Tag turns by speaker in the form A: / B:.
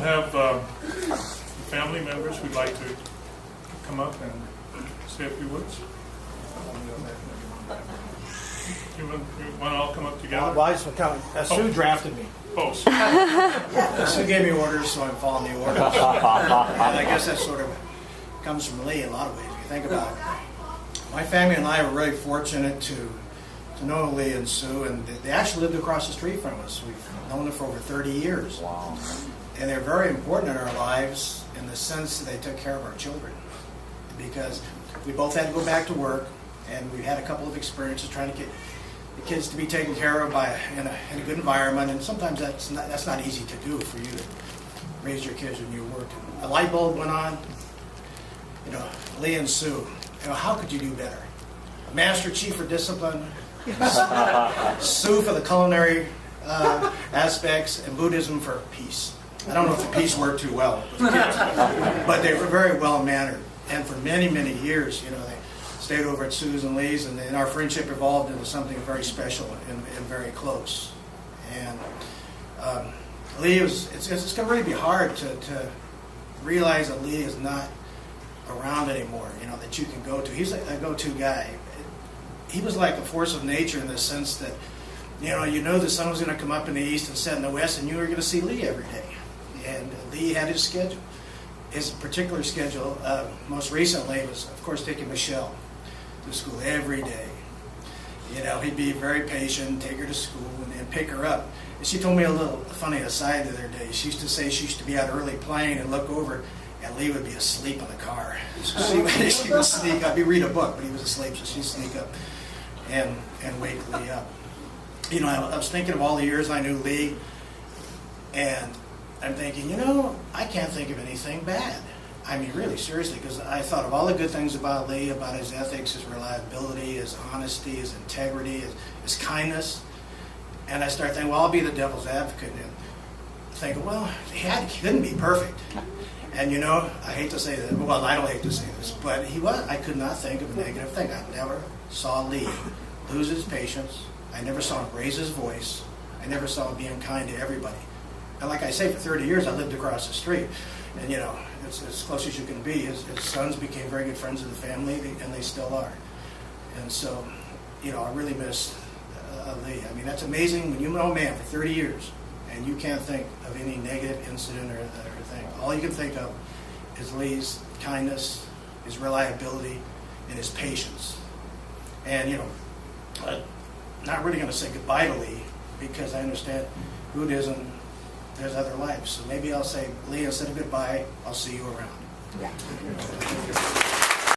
A: have family members who'd like to come up and say a few words. You want to all come up together?
B: Well, I just want to comment. Sue drafted me.
A: Oh,
B: Sue gave me orders, so I'm following the orders. And I guess that sort of comes from Lee in a lot of ways, if you think about it. My family and I were really fortunate to know Lee and Sue, and they actually lived across the street from us. We've known them for over 30 years.
C: Wow.
B: And they're very important in our lives in the sense that they took care of our children. Because we both had to go back to work, and we had a couple of experiences trying to get the kids to be taken care of in a good environment, and sometimes that's not easy to do for you to raise your kids when you work. A light bulb went on. Lee and Sue, how could you do better? Master Chief for discipline, Sue for the culinary aspects, and Buddhism for peace. I don't know if the peace worked too well with the kids, but they were very well mannered. And for many, many years, they stayed over at Sue's and Lee's, and our friendship evolved into something very special and very close. And Lee it's going to really be hard to realize that Lee is not around anymore, that you can go to. He's a go-to guy. He was like a force of nature in the sense that, the sun was going to come up in the east and set in the west, and you were going to see Lee every day. And Lee had his schedule. His particular schedule, most recently, was, of course, taking Michelle to school every day. He'd be very patient, take her to school, and pick her up. And she told me a little funny aside the other day. She used to say she used to be out early playing and look over, and Lee would be asleep in the car. So she would sneak up. He'd read a book, but he was asleep, so she'd sneak up and wake Lee up. I was thinking of all the years I knew Lee, and I'm thinking, I can't think of anything bad. I mean, really, seriously, because I thought of all the good things about Lee, about his ethics, his reliability, his honesty, his integrity, his kindness. And I started thinking, well, I'll be the devil's advocate and thinking, well, he couldn't be perfect. And I hate to say that, well, I don't hate to say this, but he was. I could not think of a negative thing. I never saw Lee lose his patience. I never saw him raise his voice. I never saw him being kind to everybody. And like I say, for 30 years, I lived across the street. And, it's as close as you can be. His sons became very good friends of the family, and they still are. And so, I really miss Lee. I mean, that's amazing when you know a man for 30 years, and you can't think of any negative incident or thing. All you can think of is Lee's kindness, his reliability, and his patience. And, I'm not really going to say goodbye to Lee, because I understand Buddhism, there's other lives. So maybe I'll say, Lee, instead of goodbye, I'll see you around.
C: Yeah.